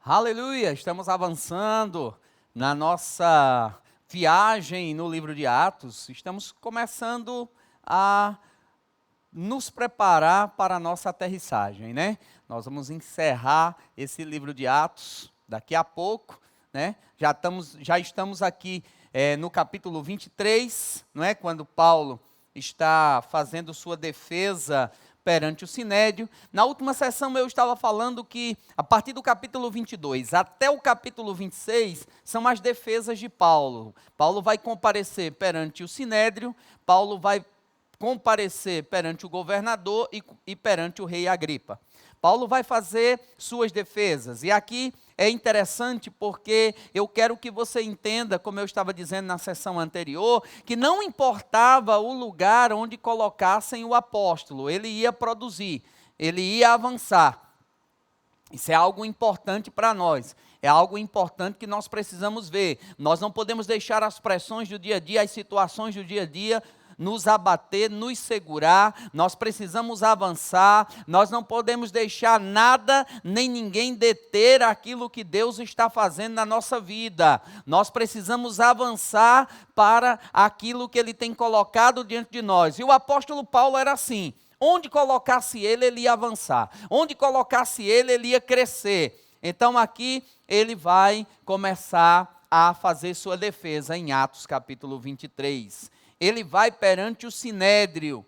Aleluia! Estamos avançando na nossa viagem no livro de Atos. Estamos começando a nos preparar para a nossa aterrissagem, né? Nós vamos encerrar esse livro de Atos daqui a pouco, né? Já estamos aqui no capítulo 23, não é? Quando Paulo está fazendo sua defesa perante o Sinédrio. Na última sessão eu estava falando que a partir do capítulo 22 até o capítulo 26 são as defesas de Paulo. Paulo vai comparecer perante o Sinédrio, Paulo vai comparecer perante o governador e perante o rei Agripa. Paulo vai fazer suas defesas. E aqui é interessante porque eu quero que você entenda, como eu estava dizendo na sessão anterior, que não importava o lugar onde colocassem o apóstolo, ele ia produzir, ele ia avançar. Isso é algo importante para nós. É algo importante que nós precisamos ver. Nós não podemos deixar as pressões do dia a dia, as situações do dia a dia nos abater, nos segurar. Nós precisamos avançar. Nós não podemos deixar nada nem ninguém deter aquilo que Deus está fazendo na nossa vida. Nós precisamos avançar para aquilo que Ele tem colocado diante de nós. E o apóstolo Paulo era assim. Onde colocasse ele, ele ia avançar. Onde colocasse ele, ele ia crescer. Então aqui ele vai começar a fazer sua defesa em Atos capítulo 23. Ele vai perante o Sinédrio.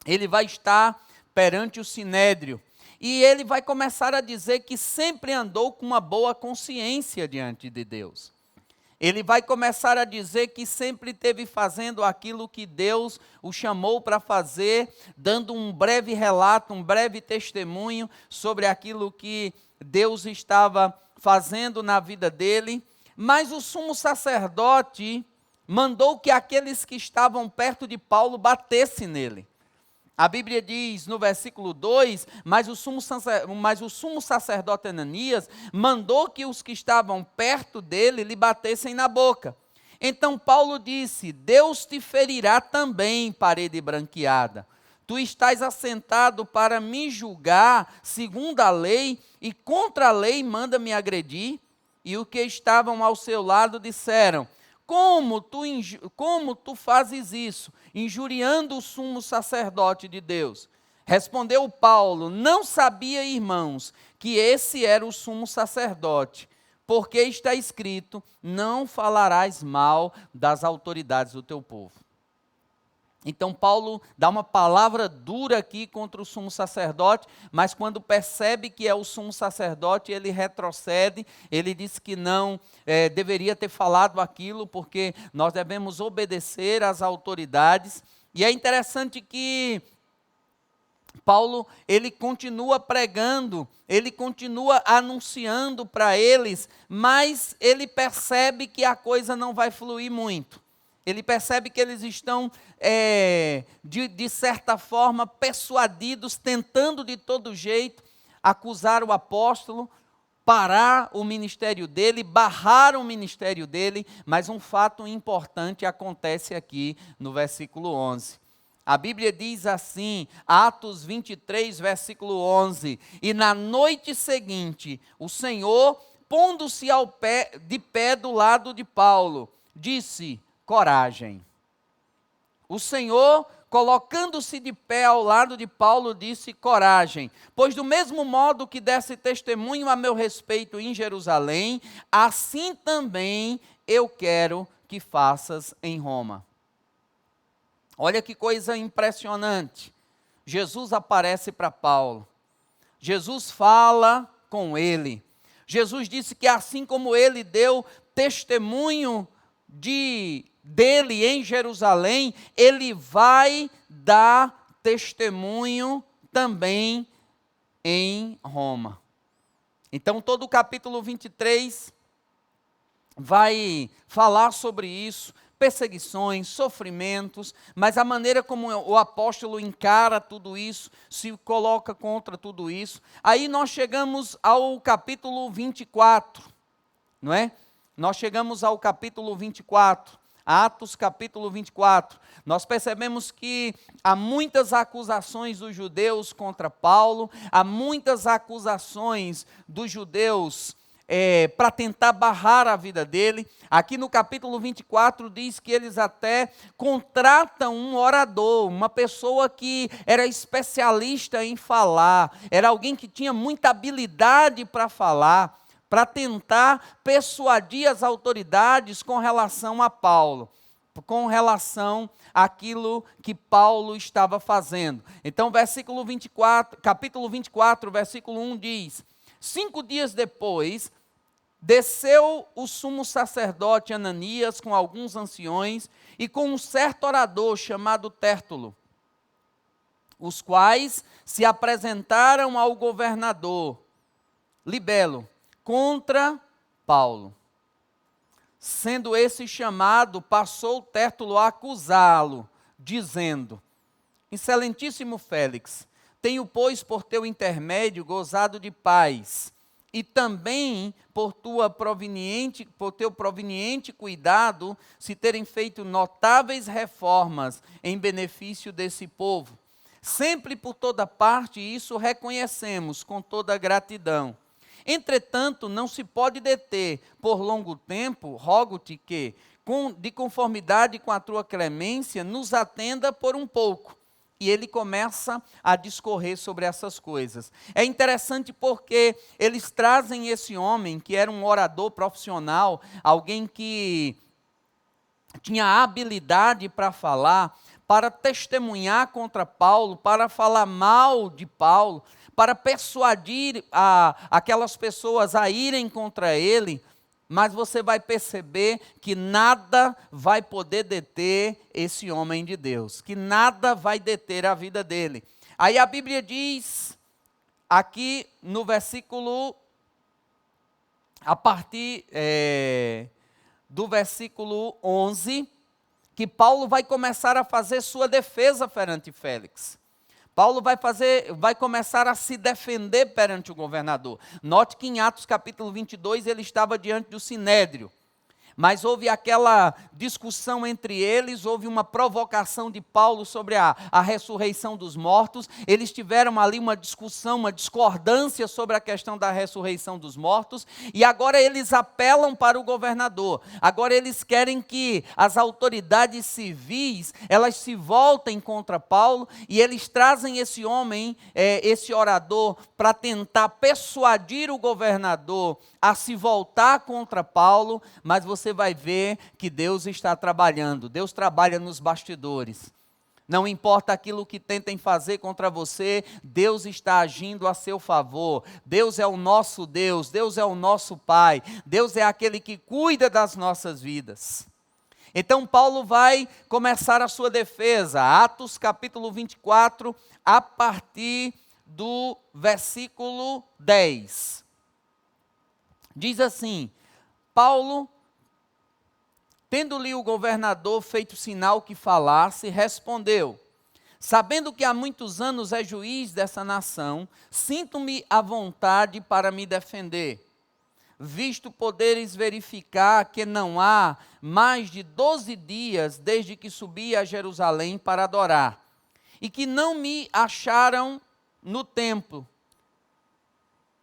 Ele vai estar perante o Sinédrio. E ele vai começar a dizer que sempre andou com uma boa consciência diante de Deus. Ele vai começar a dizer que sempre esteve fazendo aquilo que Deus o chamou para fazer, dando um breve relato, um breve testemunho sobre aquilo que Deus estava fazendo na vida dele. Mas o sumo sacerdote mandou que aqueles que estavam perto de Paulo batessem nele. A Bíblia diz no versículo 2, mas o sumo sacerdote Ananias mandou que os que estavam perto dele lhe batessem na boca. Então Paulo disse: Deus te ferirá também, parede branqueada. Tu estás assentado para me julgar segundo a lei, e contra a lei manda-me agredir. E os que estavam ao seu lado disseram: Como tu fazes isso, injuriando o sumo sacerdote de Deus? Respondeu Paulo: Não sabia, irmãos, que esse era o sumo sacerdote, porque está escrito: não falarás mal das autoridades do teu povo. Então Paulo dá uma palavra dura aqui contra o sumo sacerdote, mas quando percebe que é o sumo sacerdote, ele retrocede, ele diz que não deveria ter falado aquilo, porque nós devemos obedecer às autoridades. E é interessante que Paulo, ele continua pregando, ele continua anunciando para eles, mas ele percebe que a coisa não vai fluir muito. Ele percebe que eles estão, de certa forma, persuadidos, tentando de todo jeito acusar o apóstolo, parar o ministério dele, barrar o ministério dele, mas um fato importante acontece aqui no versículo 11. A Bíblia diz assim, Atos 23, versículo 11, e na noite seguinte, o Senhor, pondo-se de pé do lado de Paulo, disse: coragem. O Senhor, colocando-se de pé ao lado de Paulo, disse: coragem, pois do mesmo modo que desse testemunho a meu respeito em Jerusalém, assim também eu quero que faças em Roma. Olha que coisa impressionante. Jesus aparece para Paulo. Jesus fala com ele. Jesus disse que assim como ele deu testemunho dele em Jerusalém, ele vai dar testemunho também em Roma. Então todo o capítulo 23 vai falar sobre isso, perseguições, sofrimentos, mas a maneira como o apóstolo encara tudo isso, se coloca contra tudo isso. Aí nós chegamos ao capítulo 24, não é? Nós chegamos ao capítulo 24. Atos capítulo 24, nós percebemos que há muitas acusações dos judeus contra Paulo, há muitas acusações dos judeus para tentar barrar a vida dele. Aqui no capítulo 24 diz que eles até contratam um orador, uma pessoa que era especialista em falar, era alguém que tinha muita habilidade para falar, para tentar persuadir as autoridades com relação a Paulo, com relação àquilo que Paulo estava fazendo. Então, capítulo 24, versículo 1 diz: 5 dias depois, desceu o sumo sacerdote Ananias com alguns anciões e com um certo orador chamado Tértulo, os quais se apresentaram ao governador Libelo contra Paulo. Sendo esse chamado, passou Tértulo a acusá-lo, dizendo: Excelentíssimo Félix, tenho, pois, por teu intermédio gozado de paz, e também por teu proveniente cuidado, se terem feito notáveis reformas em benefício desse povo. Sempre por toda parte isso reconhecemos com toda gratidão. Entretanto, não se pode deter por longo tempo, rogo-te que, de conformidade com a tua clemência, nos atenda por um pouco. E ele começa a discorrer sobre essas coisas. É interessante porque eles trazem esse homem, que era um orador profissional, alguém que tinha habilidade para falar, para testemunhar contra Paulo, para falar mal de Paulo, para persuadir aquelas pessoas a irem contra ele. Mas você vai perceber que nada vai poder deter esse homem de Deus, que nada vai deter a vida dele. Aí a Bíblia diz, aqui no versículo, a partir do versículo 11, que Paulo vai começar a fazer sua defesa perante Félix. Paulo vai começar a se defender perante o governador. Note que em Atos capítulo 22 ele estava diante do Sinédrio. Mas houve aquela discussão entre eles, houve uma provocação de Paulo sobre a ressurreição dos mortos. Eles tiveram ali uma discussão, uma discordância sobre a questão da ressurreição dos mortos. E agora eles apelam para o governador. Agora eles querem que as autoridades civis, elas se voltem contra Paulo. E eles trazem esse homem, esse orador, para tentar persuadir o governador a se voltar contra Paulo, mas você vai ver que Deus está trabalhando, Deus trabalha nos bastidores. Não importa aquilo que tentem fazer contra você, Deus está agindo a seu favor. Deus é o nosso Deus, Deus é o nosso Pai, Deus é aquele que cuida das nossas vidas. Então Paulo vai começar a sua defesa, Atos capítulo 24, a partir do versículo 10. Diz assim: Paulo, tendo-lhe o governador feito sinal que falasse, respondeu: sabendo que há muitos anos é juiz dessa nação, sinto-me à vontade para me defender, visto poderes verificar que não há mais de 12 dias desde que subi a Jerusalém para adorar, e que não me acharam no templo,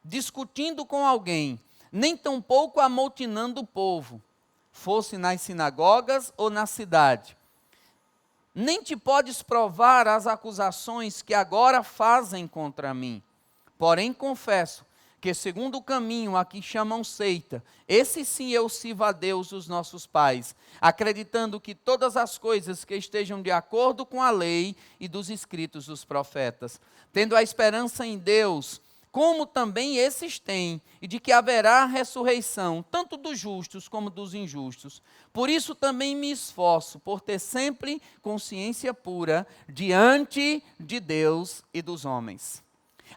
discutindo com alguém, nem tampouco amotinando o povo, fosse nas sinagogas ou na cidade. Nem te podes provar as acusações que agora fazem contra mim. Porém confesso que segundo o caminho a que chamam seita, esse sim eu sirvo a Deus os nossos pais, acreditando que todas as coisas que estejam de acordo com a lei e dos escritos dos profetas, tendo a esperança em Deus, como também esses têm, e de que haverá ressurreição, tanto dos justos como dos injustos. Por isso também me esforço, por ter sempre consciência pura diante de Deus e dos homens.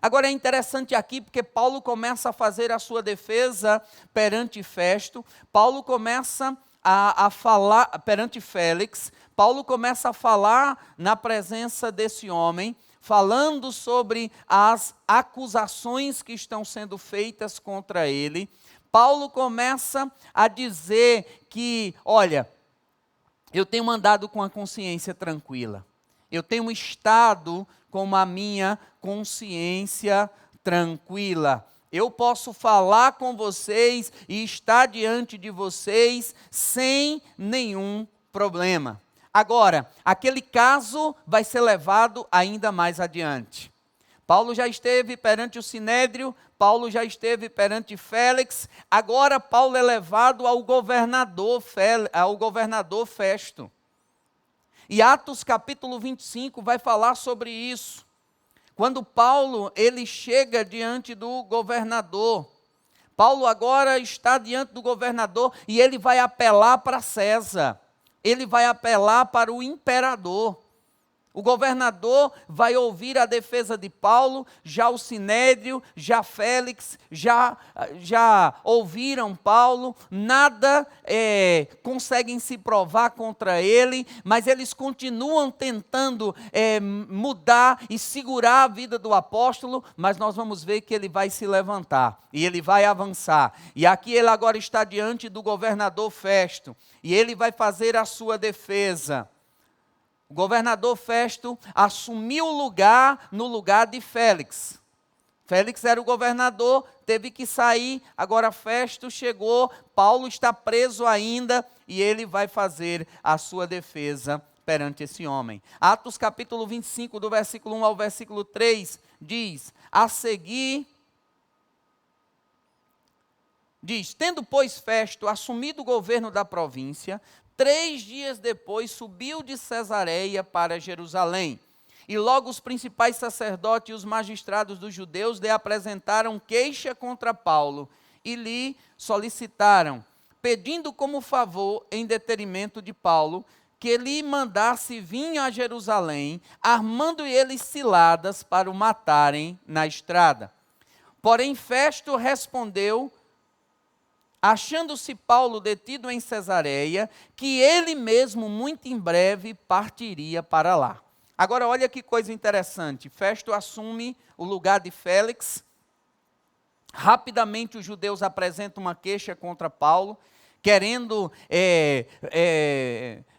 Agora é interessante aqui, porque Paulo começa a fazer a sua defesa perante Festo, Paulo começa a falar perante Félix, Paulo começa a falar na presença desse homem, falando sobre as acusações que estão sendo feitas contra ele. Paulo começa a dizer que, olha, eu tenho andado com a consciência tranquila. Eu tenho estado com a minha consciência tranquila. Eu posso falar com vocês e estar diante de vocês sem nenhum problema. Agora, aquele caso vai ser levado ainda mais adiante. Paulo já esteve perante o Sinédrio, Paulo já esteve perante Félix, agora Paulo é levado ao governador Festo. E Atos capítulo 25 vai falar sobre isso. Quando Paulo ele chega diante do governador, Paulo agora está diante do governador e ele vai apelar para César, ele vai apelar para o imperador. O governador vai ouvir a defesa de Paulo, já o Sinédrio, já Félix, já ouviram Paulo, nada conseguem se provar contra ele, mas eles continuam tentando mudar e segurar a vida do apóstolo, mas nós vamos ver que ele vai se levantar e ele vai avançar. E aqui ele agora está diante do governador Festo, e ele vai fazer a sua defesa. O governador Festo assumiu o lugar no lugar de Félix. Félix era o governador, teve que sair, agora Festo chegou, Paulo está preso ainda e ele vai fazer a sua defesa perante esse homem. Atos capítulo 25, do versículo 1 ao versículo 3, diz: a seguir, tendo, pois, Festo assumido o governo da província, 3 dias depois subiu de Cesareia para Jerusalém. E logo os principais sacerdotes e os magistrados dos judeus lhe apresentaram queixa contra Paulo e lhe solicitaram, pedindo como favor, em detrimento de Paulo, que lhe mandasse vir a Jerusalém, armando eles ciladas para o matarem na estrada. Porém Festo respondeu, achando-se Paulo detido em Cesareia, que ele mesmo muito em breve partiria para lá. Agora olha que coisa interessante, Festo assume o lugar de Félix, rapidamente os judeus apresentam uma queixa contra Paulo, querendo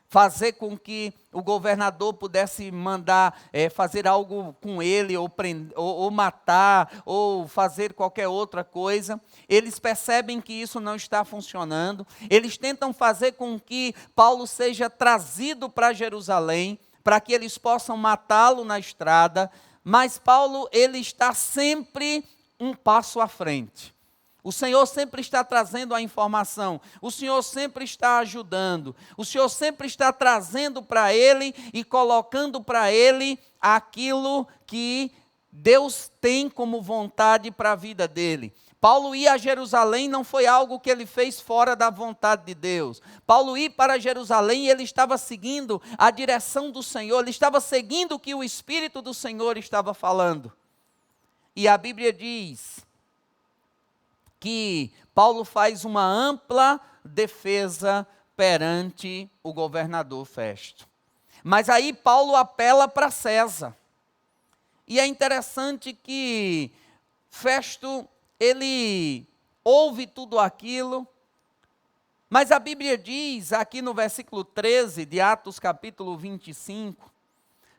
fazer com que o governador pudesse mandar fazer algo com ele, ou matar, ou fazer qualquer outra coisa. Eles percebem que isso não está funcionando. Eles tentam fazer com que Paulo seja trazido para Jerusalém, para que eles possam matá-lo na estrada. Mas Paulo, ele está sempre um passo à frente. O Senhor sempre está trazendo a informação, o Senhor sempre está ajudando, o Senhor sempre está trazendo para ele e colocando para ele aquilo que Deus tem como vontade para a vida dele. Paulo ir a Jerusalém não foi algo que ele fez fora da vontade de Deus. Paulo ir para Jerusalém, ele estava seguindo a direção do Senhor, ele estava seguindo o que o Espírito do Senhor estava falando. E a Bíblia diz que Paulo faz uma ampla defesa perante o governador Festo. Mas aí Paulo apela para César. E é interessante que Festo, ele ouve tudo aquilo, mas a Bíblia diz, aqui no versículo 13 de Atos capítulo 25,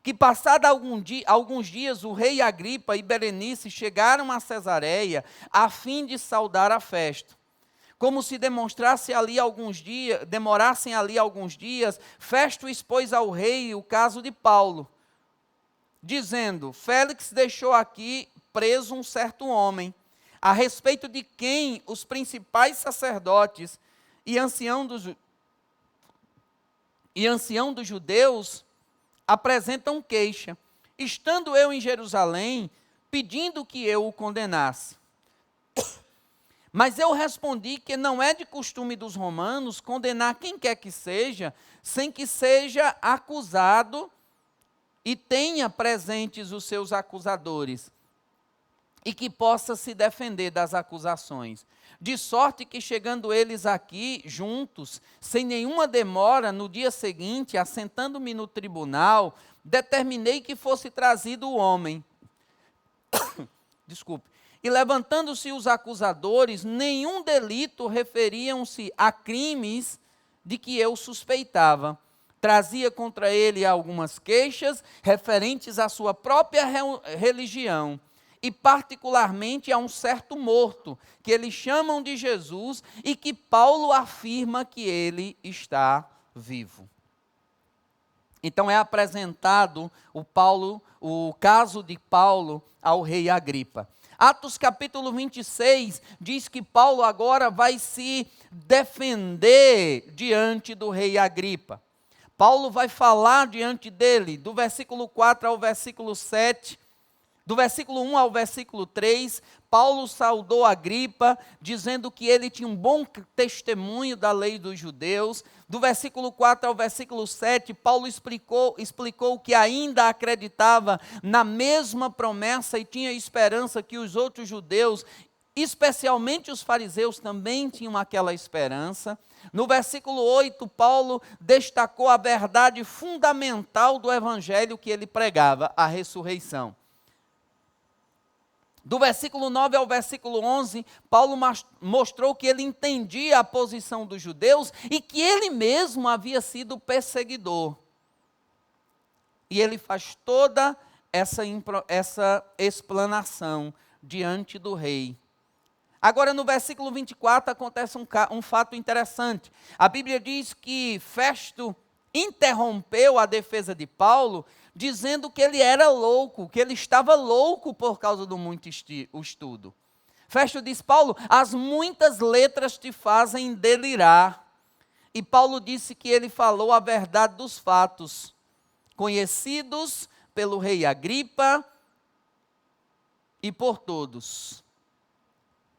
que passado alguns dias o rei Agripa e Berenice chegaram a Cesareia a fim de saudar a Festo. Como se demorassem ali alguns dias, Festo expôs ao rei o caso de Paulo, dizendo: Félix deixou aqui preso um certo homem, a respeito de quem os principais sacerdotes e ancião dos judeus apresentam queixa, estando eu em Jerusalém, pedindo que eu o condenasse. Mas eu respondi que não é de costume dos romanos condenar quem quer que seja, sem que seja acusado e tenha presentes os seus acusadores, e que possa se defender das acusações. De sorte que, chegando eles aqui juntos, sem nenhuma demora, no dia seguinte, assentando-me no tribunal, determinei que fosse trazido o homem. Desculpe. E levantando-se os acusadores, nenhum delito referiam-se a crimes de que eu suspeitava. trazia contra ele algumas queixas referentes à sua própria religião e particularmente a um certo morto, que eles chamam de Jesus e que Paulo afirma que ele está vivo. Então é apresentado o caso de Paulo ao rei Agripa. Atos capítulo 26 diz que Paulo agora vai se defender diante do rei Agripa. Paulo vai falar diante dele, do versículo 4 ao versículo 7, do versículo 1 ao versículo 3, Paulo saudou Agripa, dizendo que ele tinha um bom testemunho da lei dos judeus. Do versículo 4 ao versículo 7, Paulo explicou que ainda acreditava na mesma promessa e tinha esperança que os outros judeus, especialmente os fariseus, também tinham aquela esperança. No versículo 8, Paulo destacou a verdade fundamental do evangelho que ele pregava, a ressurreição. Do versículo 9 ao versículo 11, Paulo mostrou que ele entendia a posição dos judeus e que ele mesmo havia sido perseguidor. E ele faz toda essa explanação diante do rei. Agora, no versículo 24, acontece um fato interessante. A Bíblia diz que Festo interrompeu a defesa de Paulo, dizendo que ele era louco, que ele estava louco por causa do muito estudo. Festo diz: Paulo, as muitas letras te fazem delirar. E Paulo disse que ele falou a verdade dos fatos, conhecidos pelo rei Agripa e por todos.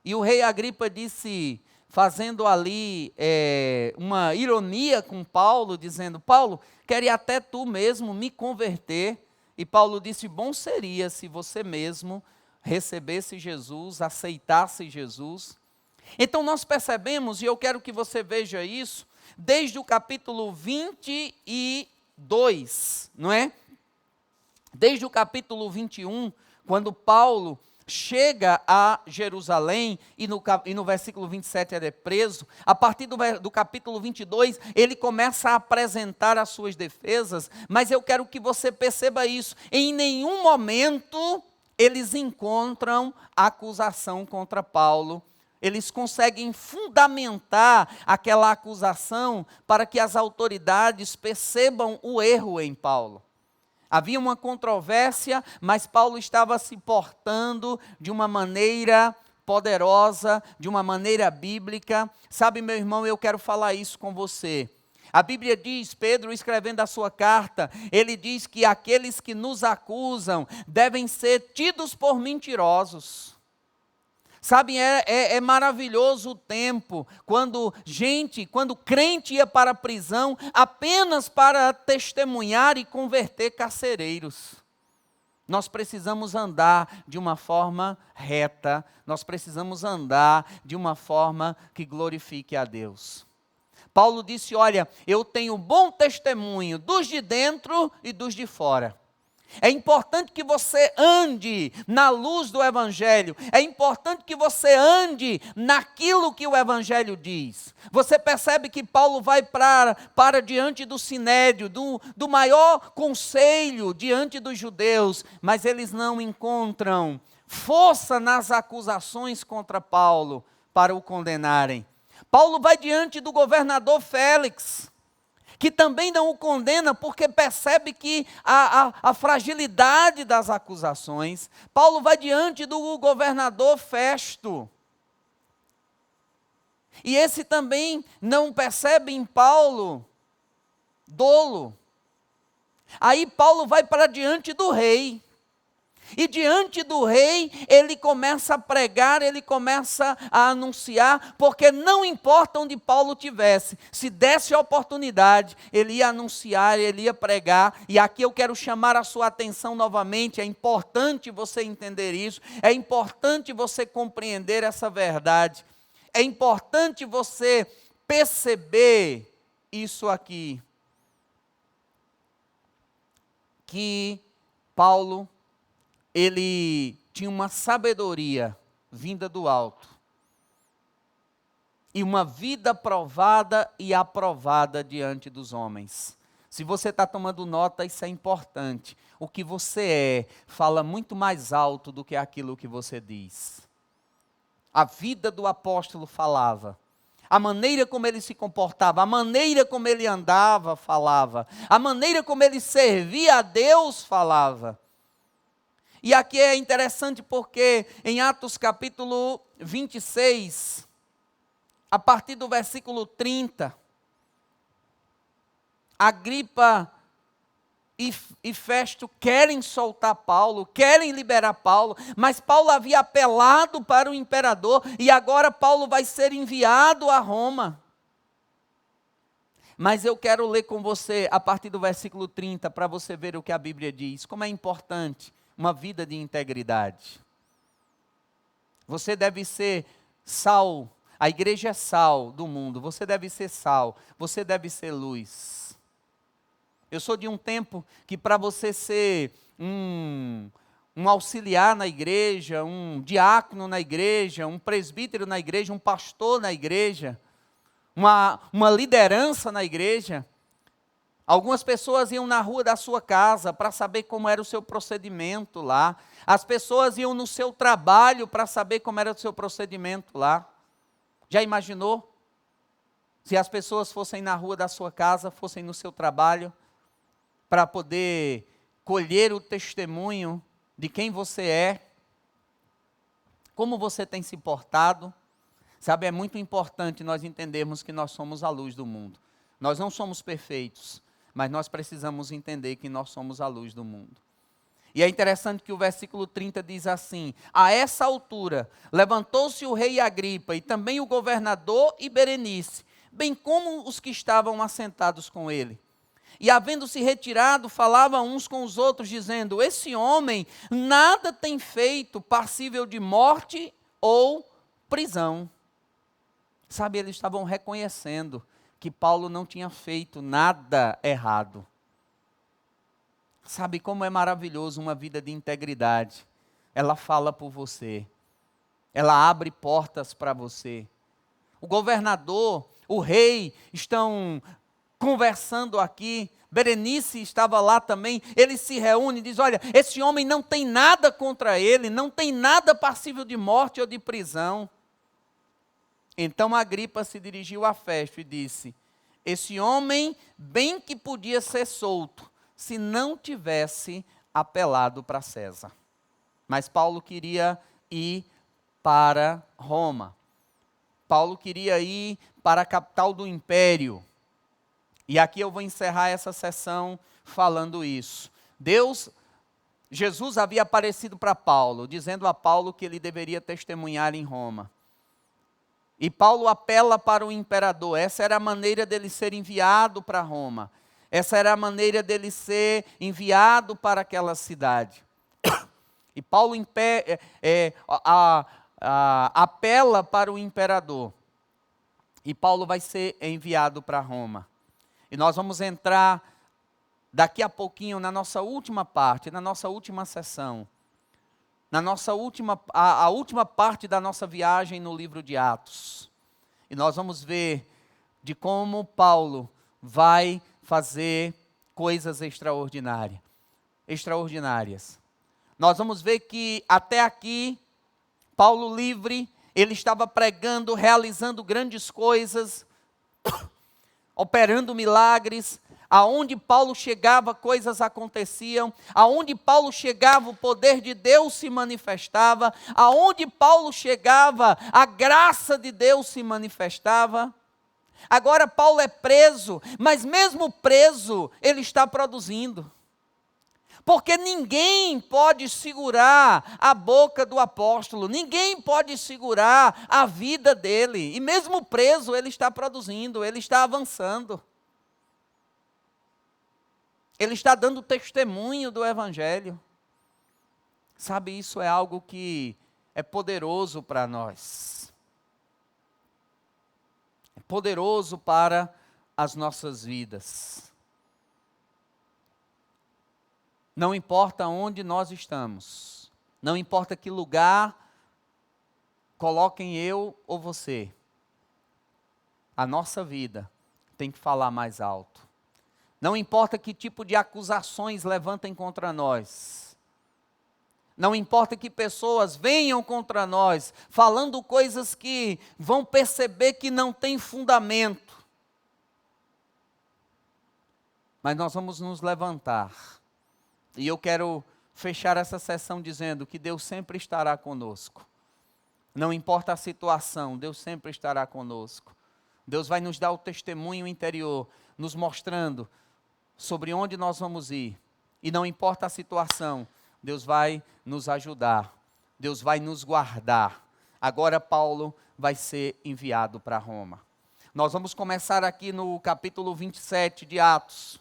E o rei Agripa disse, fazendo ali uma ironia com Paulo, dizendo: Paulo, queria até tu mesmo me converter. E Paulo disse: bom seria se você mesmo recebesse Jesus, aceitasse Jesus. Então nós percebemos, e eu quero que você veja isso, desde o capítulo 22, não é? Desde o capítulo 21, quando Paulo chega a Jerusalém, e no versículo 27 ele é preso. A partir do capítulo 22, ele começa a apresentar as suas defesas, mas eu quero que você perceba isso: em nenhum momento eles encontram acusação contra Paulo. Eles conseguem fundamentar aquela acusação para que as autoridades percebam o erro em Paulo. Havia uma controvérsia, mas Paulo estava se portando de uma maneira poderosa, de uma maneira bíblica. Sabe, meu irmão, eu quero falar isso com você. A Bíblia diz, Pedro escrevendo a sua carta, ele diz que aqueles que nos acusam devem ser tidos por mentirosos. Sabe, é maravilhoso o tempo quando crente ia para a prisão apenas para testemunhar e converter carcereiros. Nós precisamos andar de uma forma reta, nós precisamos andar de uma forma que glorifique a Deus. Paulo disse: olha, eu tenho bom testemunho dos de dentro e dos de fora. É importante que você ande na luz do Evangelho. É importante que você ande naquilo que o Evangelho diz. Você percebe que Paulo vai para diante do sinédrio, do maior conselho diante dos judeus, mas eles não encontram força nas acusações contra Paulo para o condenarem. Paulo vai diante do governador Félix, que também não o condena porque percebe que a fragilidade das acusações. Paulo vai diante do governador Festo. E esse também não percebe em Paulo dolo. Aí Paulo vai para diante do rei. E diante do rei, ele começa a pregar, ele começa a anunciar, porque não importa onde Paulo estivesse, se desse a oportunidade, ele ia anunciar, ele ia pregar. E aqui eu quero chamar a sua atenção novamente, é importante você entender isso, é importante você compreender essa verdade, é importante você perceber isso aqui, que Paulo, ele tinha uma sabedoria vinda do alto e uma vida provada e aprovada diante dos homens. Se você está tomando nota, isso é importante. O que você é fala muito mais alto do que aquilo que você diz. A vida do apóstolo falava. A maneira como ele se comportava, a maneira como ele andava, falava. A maneira como ele servia a Deus, falava. E aqui é interessante porque em Atos capítulo 26, a partir do versículo 30, Agripa e Festo querem soltar Paulo, querem liberar Paulo, mas Paulo havia apelado para o imperador e agora Paulo vai ser enviado a Roma. Mas eu quero ler com você a partir do versículo 30 para você ver o que a Bíblia diz, como é importante uma vida de integridade. Você deve ser sal, a igreja é sal do mundo, você deve ser sal, você deve ser luz. Eu sou de um tempo que para você ser um auxiliar na igreja, um diácono na igreja, um presbítero na igreja, um pastor na igreja, uma liderança na igreja, algumas pessoas iam na rua da sua casa para saber como era o seu procedimento lá. As pessoas iam no seu trabalho para saber como era o seu procedimento lá. Já imaginou? Se as pessoas fossem na rua da sua casa, fossem no seu trabalho, para poder colher o testemunho de quem você é, como você tem se portado. Sabe, é muito importante nós entendermos que nós somos a luz do mundo. Nós não somos perfeitos, mas nós precisamos entender que nós somos a luz do mundo. E é interessante que o versículo 30 diz assim: a essa altura, levantou-se o rei Agripa e também o governador e Berenice, bem como os que estavam assentados com ele. E havendo-se retirado, falavam uns com os outros, dizendo: esse homem nada tem feito passível de morte ou prisão. Sabe, eles estavam reconhecendo que Paulo não tinha feito nada errado. Sabe como é maravilhoso uma vida de integridade? Ela fala por você, ela abre portas para você. O governador, o rei estão conversando aqui, Berenice estava lá também, eles se reúnem e dizem: olha, esse homem não tem nada contra ele, não tem nada passível de morte ou de prisão. Então Agripa se dirigiu a Festo e disse: esse homem bem que podia ser solto, se não tivesse apelado para César. Mas Paulo queria ir para Roma. Paulo queria ir para a capital do império. E aqui eu vou encerrar essa sessão falando isso. Jesus havia aparecido para Paulo, dizendo a Paulo que ele deveria testemunhar em Roma. E Paulo apela para o imperador. Essa era a maneira dele ser enviado para Roma. Essa era a maneira dele ser enviado para aquela cidade. E Paulo apela para o imperador. E Paulo vai ser enviado para Roma. E nós vamos entrar daqui a pouquinho na nossa última parte, na nossa última sessão. A última parte da nossa viagem no livro de Atos. E nós vamos ver de como Paulo vai fazer coisas extraordinárias. Nós vamos ver que até aqui, Paulo livre, ele estava pregando, realizando grandes coisas, operando milagres. Aonde Paulo chegava, coisas aconteciam. Aonde Paulo chegava, o poder de Deus se manifestava. Aonde Paulo chegava, a graça de Deus se manifestava. Agora Paulo é preso, mas mesmo preso, ele está produzindo. Porque ninguém pode segurar a boca do apóstolo, ninguém pode segurar a vida dele. E mesmo preso, ele está produzindo, ele está avançando. Ele está dando testemunho do Evangelho. Sabe, isso é algo que é poderoso para nós. É poderoso para as nossas vidas. Não importa onde nós estamos, não importa que lugar coloquem eu ou você, a nossa vida tem que falar mais alto. Não importa que tipo de acusações levantem contra nós. Não importa que pessoas venham contra nós, falando coisas que vão perceber que não tem fundamento. Mas nós vamos nos levantar. E eu quero fechar essa sessão dizendo que Deus sempre estará conosco. Não importa a situação, Deus sempre estará conosco. Deus vai nos dar o testemunho interior, nos mostrando sobre onde nós vamos ir. E não importa a situação, Deus vai nos ajudar. Deus vai nos guardar. Agora Paulo vai ser enviado para Roma. Nós vamos começar aqui no capítulo 27 de Atos.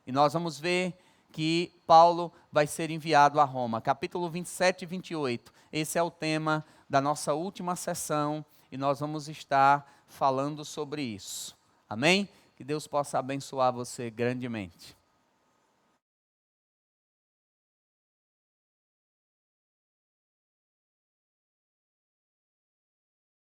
E nós vamos ver que Paulo vai ser enviado a Roma. Capítulo 27 e 28. Esse é o tema da nossa última sessão e nós vamos estar falando sobre isso. Amém? Que Deus possa abençoar você grandemente.